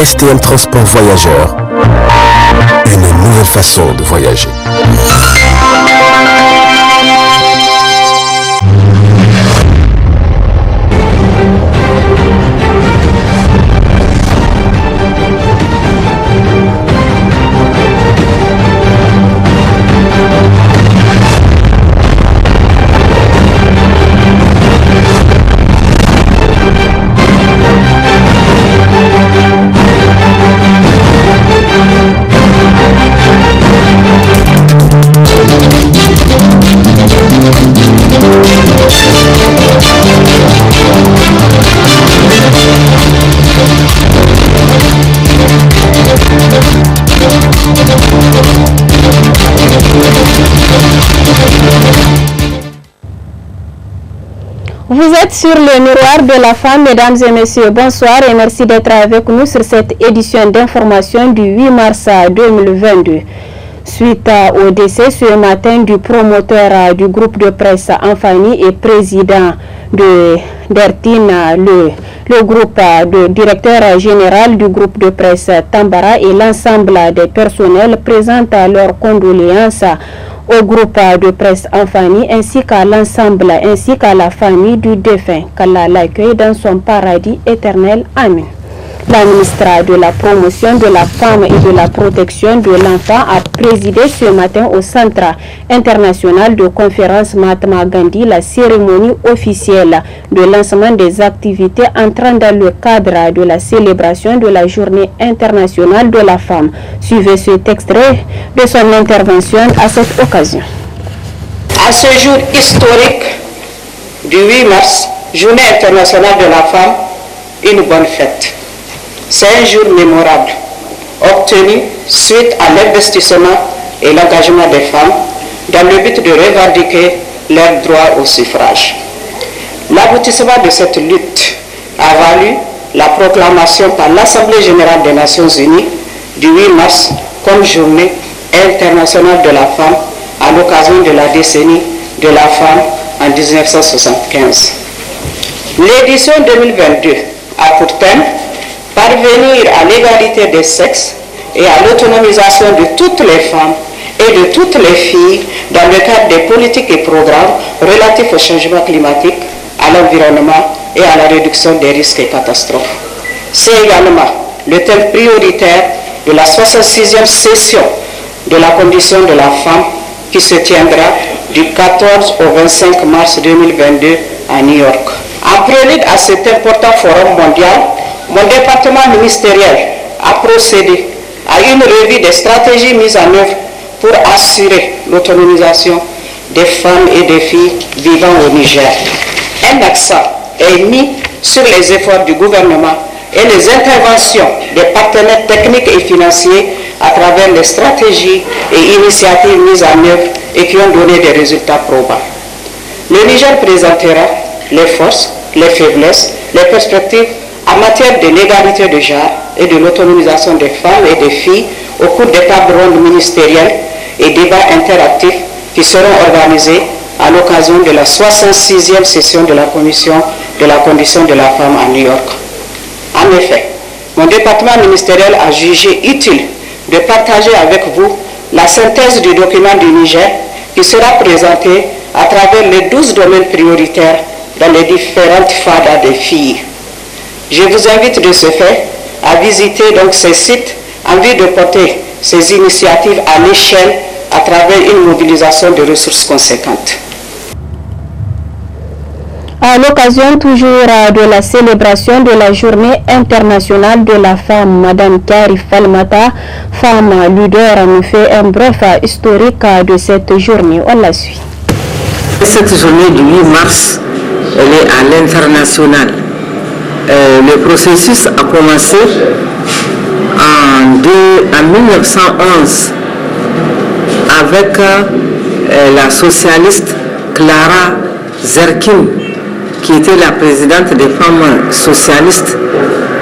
STM Transport Voyageurs, une nouvelle façon de voyager. Vous êtes sur le miroir de la femme, mesdames et messieurs, bonsoir et merci d'être avec nous sur cette édition d'information du 8 mars 2022. Suite au décès ce matin du promoteur du groupe de presse Anfani et président d'Ertin, le groupe de directeur général du groupe de presse Tambara et l'ensemble des personnels présentent leurs condoléances au groupe de presse Anfani ainsi qu'à l'ensemble ainsi qu'à la famille du défunt, qu'Allah l'accueille dans son paradis éternel. Amen. La ministre de la promotion de la femme et de la protection de l'enfant a présidé ce matin au Centre international de conférence Mahatma Gandhi la cérémonie officielle de lancement des activités entrant dans le cadre de la célébration de la Journée internationale de la femme. Suivez cet extrait de son intervention à cette occasion. À ce jour historique du 8 mars, Journée internationale de la femme, une bonne fête. C'est un jour mémorable, obtenu suite à l'investissement et l'engagement des femmes dans le but de revendiquer leur droit au suffrage. L'aboutissement de cette lutte a valu la proclamation par l'Assemblée générale des Nations unies du 8 mars comme Journée internationale de la femme à l'occasion de la décennie de la femme en 1975. L'édition 2022 a pour thème parvenir à l'égalité des sexes et à l'autonomisation de toutes les femmes et de toutes les filles dans le cadre des politiques et programmes relatifs au changement climatique, à l'environnement et à la réduction des risques et catastrophes. C'est également le thème prioritaire de la 66e session de la condition de la femme qui se tiendra du 14 au 25 mars 2022 à New York. En prélude à cet important forum mondial, mon département ministériel a procédé à une revue des stratégies mises en œuvre pour assurer l'autonomisation des femmes et des filles vivant au Niger. Un accent est mis sur les efforts du gouvernement et les interventions des partenaires techniques et financiers à travers les stratégies et initiatives mises en œuvre et qui ont donné des résultats probants. Le Niger présentera les forces, les faiblesses, les perspectives en matière de l'égalité de genre et de l'autonomisation des femmes et des filles au cours des tables rondes ministérielles et débats interactifs qui seront organisés à l'occasion de la 66e session de la Commission de la condition de la femme à New York. En effet, mon département ministériel a jugé utile de partager avec vous la synthèse du document du Niger qui sera présenté à travers les 12 domaines prioritaires dans les différentes FADA des filles. Je vous invite de ce fait à visiter donc ces sites en vue de porter ces initiatives à l'échelle à travers une mobilisation de ressources conséquentes. À l'occasion toujours de la célébration de la Journée internationale de la femme, Madame Kari Falmata, femme leader, nous fait un bref historique de cette journée. On la suit. Cette journée du 8 mars, elle est à l'international. Le processus a commencé en 1911 avec la socialiste Clara Zerkin, qui était la présidente des femmes socialistes,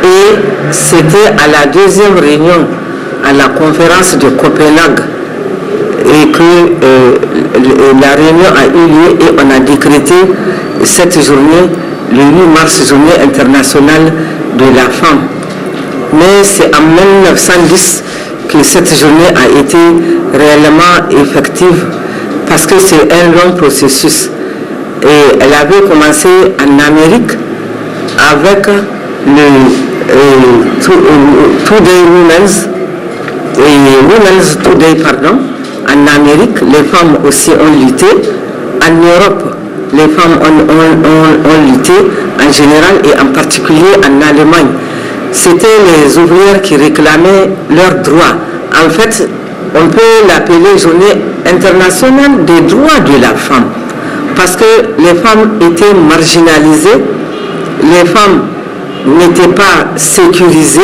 et c'était à la deuxième réunion à la conférence de Copenhague et que la réunion a eu lieu et on a décrété cette journée, le 8 mars, journée internationale de la femme. Mais c'est en 1910 que cette journée a été réellement effective parce que c'est un long processus. Et elle avait commencé en Amérique avec le Women's Today, en Amérique, les femmes aussi ont lutté. En Europe, les femmes ont lutté en général et en particulier en Allemagne. C'était les ouvrières qui réclamaient leurs droits. En fait, on peut l'appeler journée internationale des droits de la femme. Parce que les femmes étaient marginalisées, les femmes n'étaient pas sécurisées,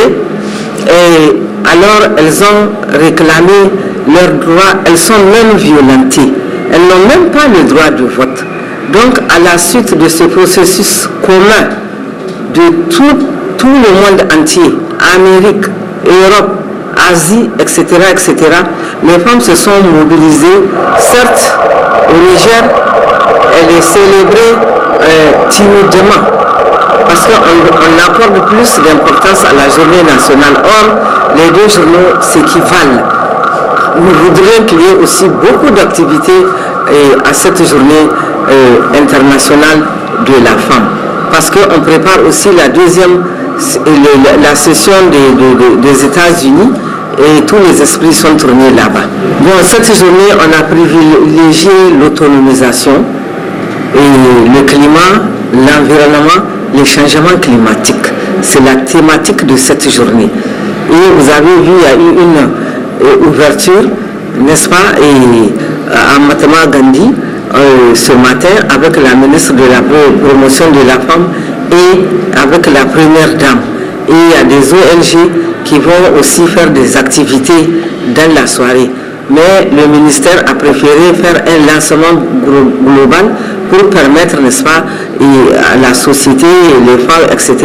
et alors elles ont réclamé leurs droits, elles sont même violentées. Elles n'ont même pas le droit de vote. Donc, à la suite de ce processus commun de tout le monde entier, Amérique, Europe, Asie, etc., les femmes se sont mobilisées. Certes, au Niger, elle est célébrée timidement, parce qu'on accorde plus d'importance à la journée nationale. Or, les deux journaux s'équivalent. Nous voudrions qu'il y ait aussi beaucoup d'activités à cette journée internationale de la femme. Parce qu'on prépare aussi la session des États-Unis et tous les esprits sont tournés là-bas. Bon, cette journée, on a privilégié l'autonomisation et le climat, l'environnement, les changements climatiques. C'est la thématique de cette journée. Et vous avez vu, il y a eu une ouverture, n'est-ce pas, à Mahatma Gandhi ce matin avec la ministre de la promotion de la femme et avec la première dame. Et il y a des ONG qui vont aussi faire des activités dans la soirée. Mais le ministère a préféré faire un lancement global pour permettre, n'est-ce pas, à la société, les femmes, etc.,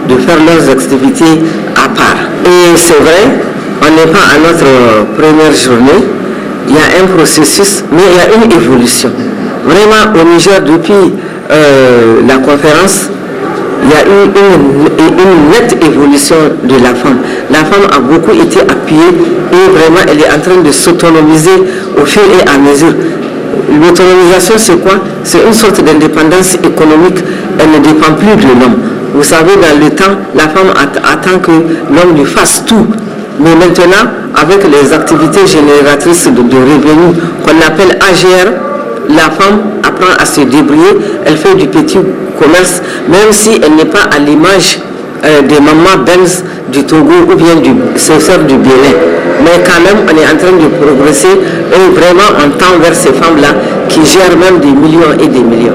de faire leurs activités à part. Et c'est vrai, on n'est pas à notre première journée, il y a un processus, mais il y a une évolution. Vraiment, au Niger, depuis la conférence, il y a eu une nette évolution de la femme. La femme a beaucoup été appuyée et vraiment elle est en train de s'autonomiser au fur et à mesure. L'autonomisation, c'est quoi? C'est une sorte d'indépendance économique. Elle ne dépend plus de l'homme. Vous savez, dans le temps, la femme attend que l'homme lui fasse tout. Mais maintenant, avec les activités génératrices de revenus qu'on appelle AGR, la femme apprend à se débrouiller, elle fait du petit commerce, même si elle n'est pas à l'image des mamans Benz du Togo ou bien du sœurs du Bénin. Mais quand même, on est en train de progresser et vraiment on tend vers ces femmes-là qui gèrent même des millions et des millions.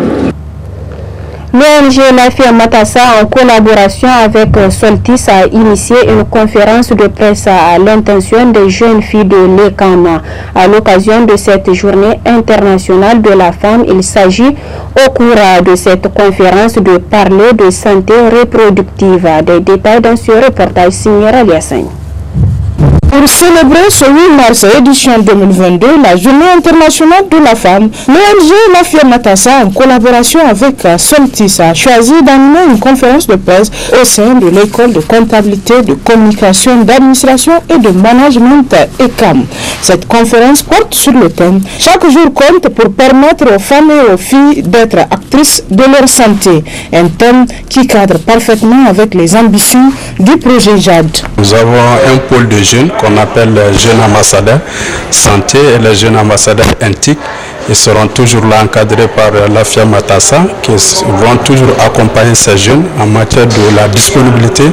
L'ONG Lafia Matassa, en collaboration avec Soltis, a initié une conférence de presse à l'intention des jeunes filles de l'ECAM. À l'occasion de cette journée internationale de la femme, il s'agit au cours de cette conférence de parler de santé reproductive. Des détails dans ce reportage signé Raliassane. Pour célébrer ce 8 mars édition 2022, la journée internationale de la femme, l'ONG Lafia Matassa, en collaboration avec Soltis, a choisi d'animer une conférence de presse au sein de l'école de comptabilité, de communication, d'administration et de management ECAM. Cette conférence porte sur le thème « Chaque jour compte pour permettre aux femmes et aux filles d'être actrices de leur santé », un thème qui cadre parfaitement avec les ambitions du projet JAD. Nous avons un pôle de jeunes qu'on appelle les jeunes ambassadeurs santé et les jeunes ambassadeurs intiques. Ils seront toujours là encadrés par Lafia Matassa qui vont toujours accompagner ces jeunes en matière de la disponibilité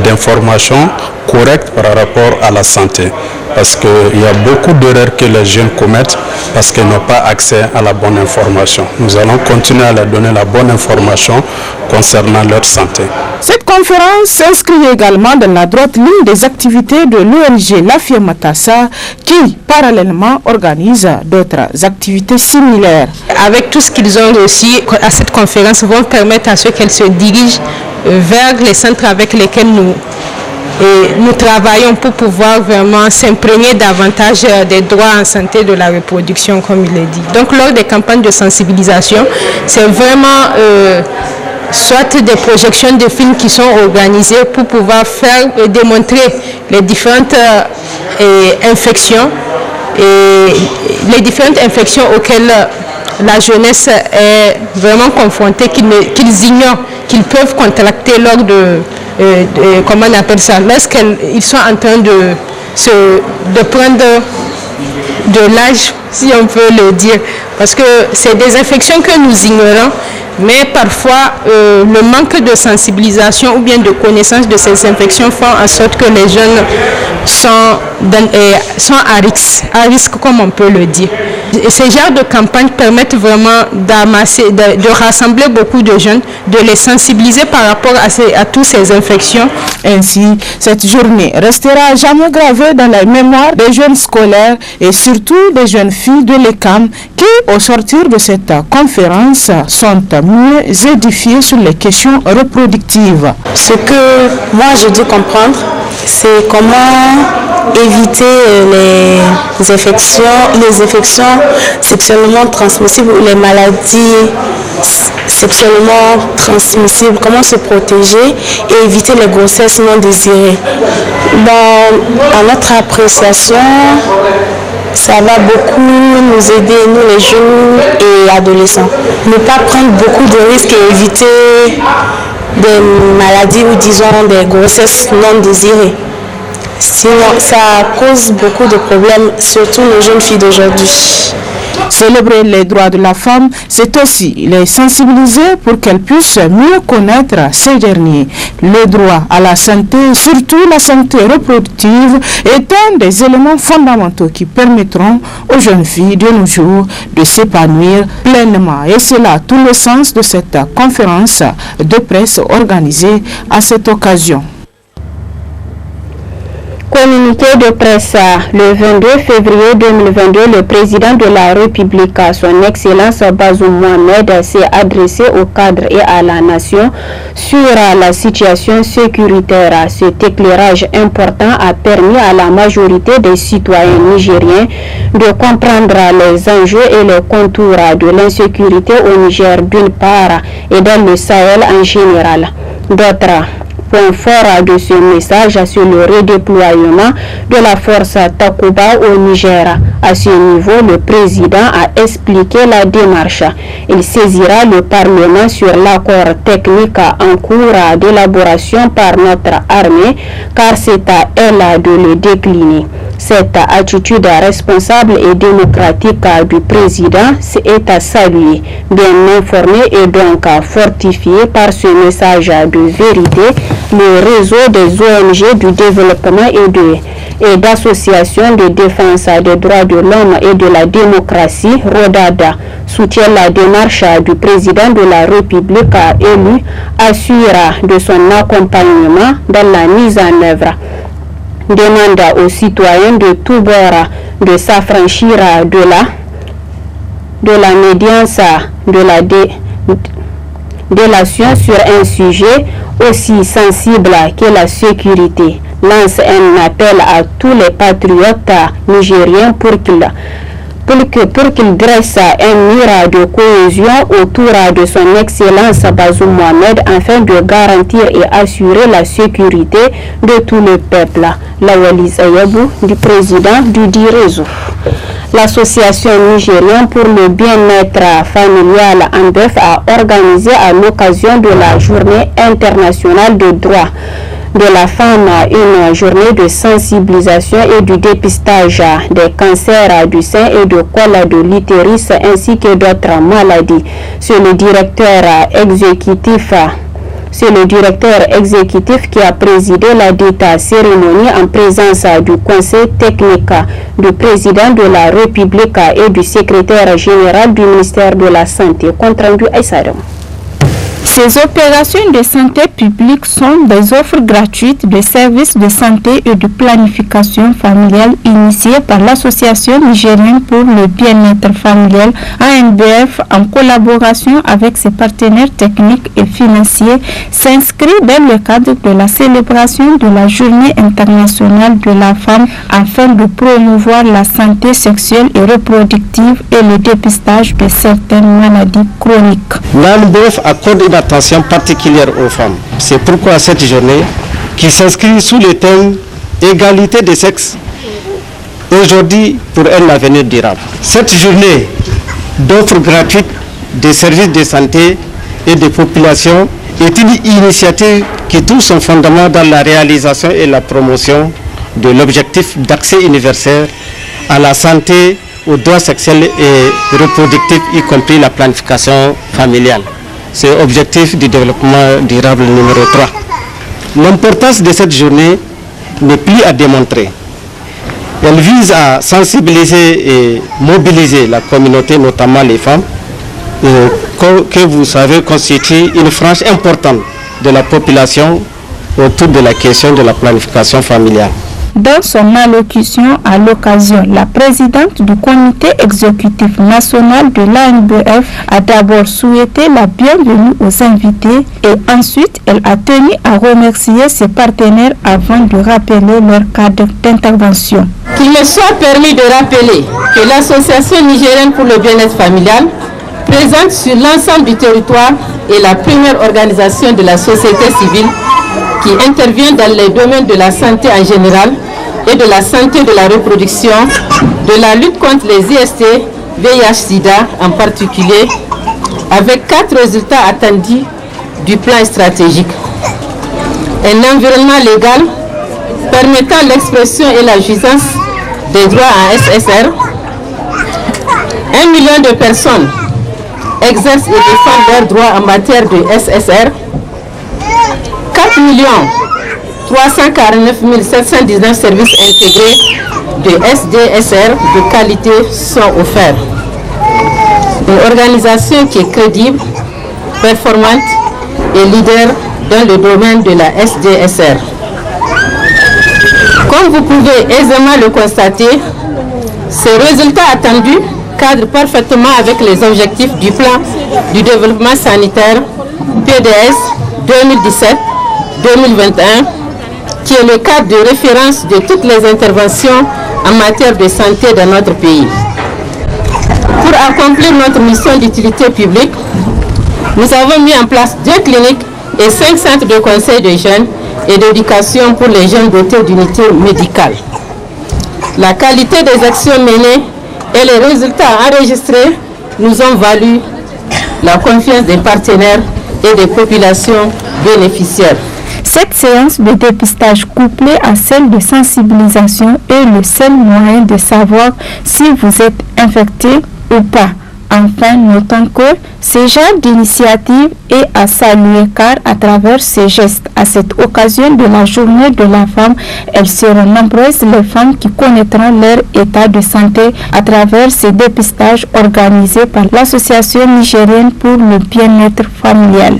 d'informations correctes par rapport à la santé. Parce qu'il y a beaucoup d'erreurs que les jeunes commettent parce qu'ils n'ont pas accès à la bonne information. Nous allons continuer à leur donner la bonne information concernant leur santé. Cette conférence s'inscrit également dans la droite ligne des activités de l'ONG Lafia Matassa qui, parallèlement, organise d'autres activités similaires. Avec tout ce qu'ils ont reçu à cette conférence, vont permettre à ceux qu'elles se dirigent vers les centres avec lesquels nous travaillons pour pouvoir vraiment s'imprégner davantage des droits en santé de la reproduction, comme il est dit. Donc, lors des campagnes de sensibilisation, c'est vraiment soit des projections de films qui sont organisées pour pouvoir faire et démontrer les différentes infections et les différentes infections auxquelles la jeunesse est vraiment confrontée, qu'ils ignorent, qu'ils peuvent contracter lors comment on appelle ça, lorsqu'ils sont en train de prendre de l'âge, si on peut le dire, parce que c'est des infections que nous ignorons, mais parfois le manque de sensibilisation ou bien de connaissance de ces infections font en sorte que les jeunes sont à risque comme on peut le dire. Et ces genres de campagnes permettent vraiment de rassembler beaucoup de jeunes, de les sensibiliser par rapport à toutes ces infections. Ainsi, cette journée restera jamais gravée dans la mémoire des jeunes scolaires et surtout des jeunes filles de l'ECAM qui, au sortir de cette conférence, sont mieux édifiées sur les questions reproductives. Ce que moi je dois comprendre, c'est comment éviter les infections sexuellement transmissibles ou les maladies sexuellement transmissibles, comment se protéger et éviter les grossesses non désirées. À notre appréciation, ça va beaucoup nous aider, nous les jeunes et adolescents. Ne pas prendre beaucoup de risques et éviter des maladies ou disons des grossesses non désirées. Sinon, ça cause beaucoup de problèmes, surtout les jeunes filles d'aujourd'hui. Célébrer les droits de la femme, c'est aussi les sensibiliser pour qu'elles puissent mieux connaître ces derniers. Le droit à la santé, surtout la santé reproductive, est un des éléments fondamentaux qui permettront aux jeunes filles de nos jours de s'épanouir pleinement. Et c'est là tout le sens de cette conférence de presse organisée à cette occasion. Communiqué de presse le 22 février 2022, le président de la République, son Excellence Bazoum Mohamed, s'est adressé au cadre et à la nation sur la situation sécuritaire. Cet éclairage important a permis à la majorité des citoyens nigériens de comprendre les enjeux et les contours de l'insécurité au Niger d'une part et dans le Sahel en général. D'autres point fort de ce message, c'est le redéploiement de la force Takuba au Niger. À ce niveau, le président a expliqué la démarche. Il saisira le Parlement sur l'accord technique en cours d'élaboration par notre armée, car c'est à elle de le décliner. Cette attitude responsable et démocratique du président est à saluer. Bien informé et donc fortifié par ce message de vérité, le réseau des ONG du développement et d'associations de défense des droits de l'homme et de la démocratie, RODADA, soutient la démarche du président de la République élu, assure de son accompagnement dans la mise en œuvre. Demande aux citoyens de tous bords de s'affranchir de la médiance de la délation sur un sujet aussi sensible que la sécurité. Lance un appel à tous les patriotes nigériens pour qu'il dresse un mur de cohésion autour de son Excellence Bazoum Mohamed afin de garantir et assurer la sécurité de tout le peuple. Lawali Zayabou, du président du DIREZO. L'association nigérienne pour le bien-être familial ANDEF a organisé à l'occasion de la journée internationale des droits de la femme une journée de sensibilisation et du dépistage des cancers du sein et du col de l'utérus ainsi que d'autres maladies. C'est le directeur exécutif qui a présidé la dite cérémonie en présence du conseil technique du président de la République et du secrétaire général du ministère de la Santé. Compte rendu Aïssaram. Ces opérations de santé publique sont des offres gratuites de services de santé et de planification familiale initiées par l'Association nigérienne pour le bien-être familial ANBF en collaboration avec ses partenaires techniques et financiers, s'inscrit dans le cadre de la célébration de la Journée internationale de la femme afin de promouvoir la santé sexuelle et reproductive et le dépistage de certaines maladies chroniques. L'ANBF accorde une attention particulière aux femmes. C'est pourquoi cette journée, qui s'inscrit sous le thème égalité des sexes, aujourd'hui pour un avenir durable. Cette journée d'offre gratuite des services de santé et de population est une initiative qui trouve son fondement dans la réalisation et la promotion de l'objectif d'accès universel à la santé, aux droits sexuels et reproductifs, y compris la planification familiale. C'est l'objectif du développement durable numéro 3. L'importance de cette journée n'est plus à démontrer. Elle vise à sensibiliser et mobiliser la communauté, notamment les femmes, que vous savez constitue une frange importante de la population autour de la question de la planification familiale. Dans son allocution à l'occasion, la présidente du comité exécutif national de l'ANBF a d'abord souhaité la bienvenue aux invités et ensuite elle a tenu à remercier ses partenaires avant de rappeler leur cadre d'intervention. Qu'il me soit permis de rappeler que l'Association nigérienne pour le bien-être familial, présente sur l'ensemble du territoire, est la première organisation de la société civile qui intervient dans les domaines de la santé en général et de la santé de la reproduction, de la lutte contre les IST, VIH-Sida en particulier, avec 4 résultats attendus du plan stratégique. Un environnement légal permettant l'expression et la jouissance des droits en SSR. 1 million de personnes exercent et défendent leurs droits en matière de SSR. 4 349 719 services intégrés de SDSR de qualité sont offerts. Une organisation qui est crédible, performante et leader dans le domaine de la SDSR. Comme vous pouvez aisément le constater, ces résultats attendus cadrent parfaitement avec les objectifs du plan du développement sanitaire PDS 2017-2021, qui est le cadre de référence de toutes les interventions en matière de santé dans notre pays. Pour accomplir notre mission d'utilité publique, nous avons mis en place 2 cliniques et 5 centres de conseil de jeunes et d'éducation pour les jeunes dotés d'unités médicales. La qualité des actions menées et les résultats enregistrés nous ont valu la confiance des partenaires et des populations bénéficiaires. Cette séance de dépistage couplée à celle de sensibilisation est le seul moyen de savoir si vous êtes infecté ou pas. Enfin, notons que ce genre d'initiative est à saluer car à travers ces gestes, à cette occasion de la journée de la femme, elles seront nombreuses les femmes qui connaîtront leur état de santé à travers ces dépistages organisés par l'Association nigérienne pour le bien-être familial.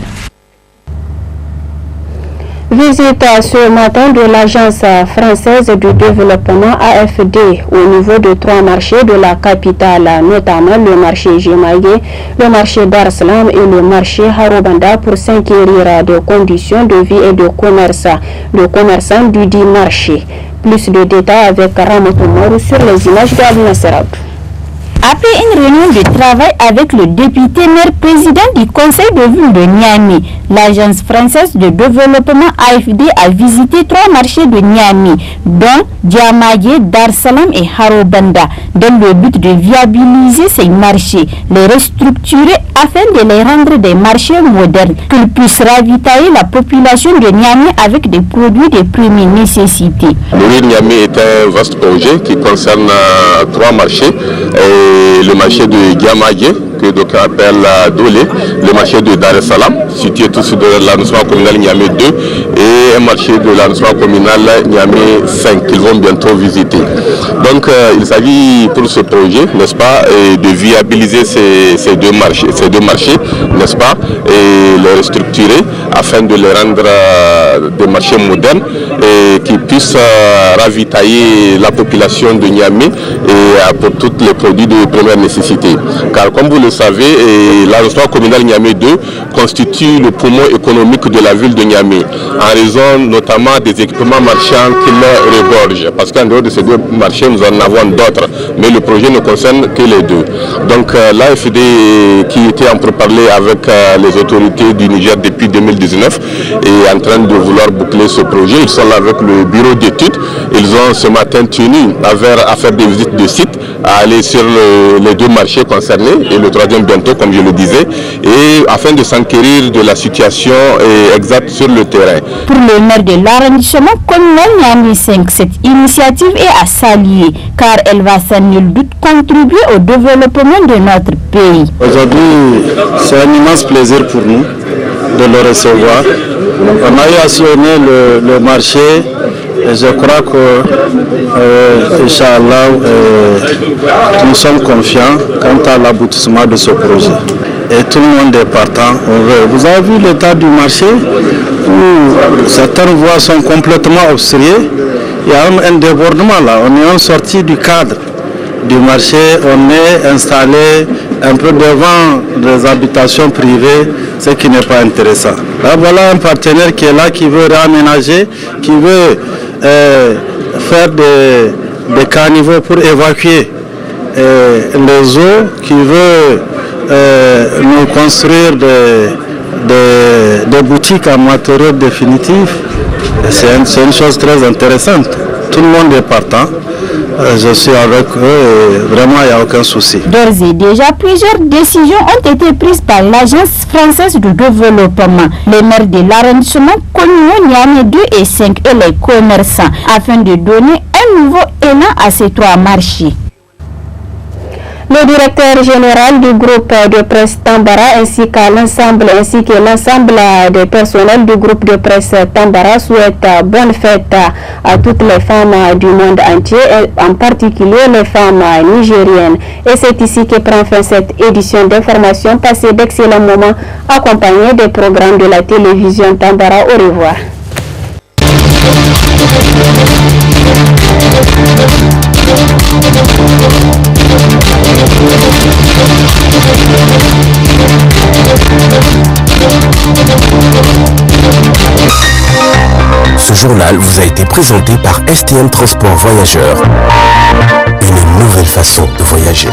Visite ce matin de l'Agence française du développement AFD au niveau de 3 marchés de la capitale, notamment le marché Gemagué, le marché Dar-Salam et le marché Harobanda pour s'inquérir des conditions de vie et de commerçants du dit marché. Plus de détails avec Ramatou Morou sur les images d'Alina Serab. Après une réunion de travail avec le député maire président du conseil de ville de Niamey, l'agence française de développement AFD a visité 3 marchés de Niamey, dont Diamagué, Dar-Salam et Harobanda, dans le but de viabiliser ces marchés, les restructurer afin de les rendre des marchés modernes, qu'ils puissent ravitailler la population de Niamey avec des produits de première nécessité. Le Niamey est un vaste projet qui concerne 3 marchés. Le marché de Diamagué, que d'aucuns appellent Dolé, le marché de Dar-es-Salam, situé tout sur l'arrondissement communal Niamey 2, et un marché de l'arrondissement communal Niamey 5, qu'ils vont bientôt visiter. Donc il s'agit pour ce projet, n'est-ce pas, de viabiliser ces deux marchés, n'est-ce pas, et les restructurer afin de les rendre des marchés modernes et qui puissent ravitailler la population de Niamey et pour tous les produits de première nécessité. Car comme vous le savez, l'arrondissement communal Niamey 2 constitue le poumon économique de la ville de Niamey, en raison notamment des équipements marchands qui le regorgent. Parce qu'en dehors de ces deux marchés, nous en avons d'autres, mais le projet ne concerne que les deux. Donc l'AFD, qui était en pourparlers avec les autorités du Niger depuis 2019, est en train de vouloir boucler ce projet. Ils sont là avec le bureau d'études. Ils ont ce matin tenu à faire des visites de site, à aller sur les deux marchés concernés et le troisième bientôt, comme je le disais, et afin de s'enquérir de la situation exacte sur le terrain. Pour le maire de l'arrondissement communal Niamey 5, cette initiative est à saluer car elle va sans nul doute contribuer au développement de notre pays. Aujourd'hui, c'est un immense plaisir pour nous de le recevoir. On a eu à sillonner le marché et je crois que, Inch'Allah, nous sommes confiants quant à l'aboutissement de ce projet. Et tout le monde est partant. Vous avez vu l'état du marché où certaines voies sont complètement obstruées. Il y a un débordement là. On est en sortie du cadre du marché. On est installé un peu devant des habitations privées, ce qui n'est pas intéressant. Là, voilà un partenaire qui est là, qui veut réaménager, qui veut faire des caniveaux pour évacuer les eaux, qui veut nous construire des boutiques en matériaux définitifs. C'est une chose très intéressante. Tout le monde est partant. Je suis avec eux et vraiment il n'y a aucun souci. D'ores et déjà, plusieurs décisions ont été prises par l'Agence française de développement, les maires de l'arrondissement communal Niamey 2 et 5 et les commerçants afin de donner un nouveau élan à ces trois marchés. Le directeur général du groupe de presse Tambara ainsi que l'ensemble des personnels du groupe de presse Tambara souhaitent bonne fête à toutes les femmes du monde entier, en particulier les femmes nigériennes. Et c'est ici que prend fin cette édition d'information. Passez d'excellents moments accompagnés des programmes de la télévision Tambara. Au revoir. Ce journal vous a été présenté par STM Transport Voyageurs. Une nouvelle façon de voyager.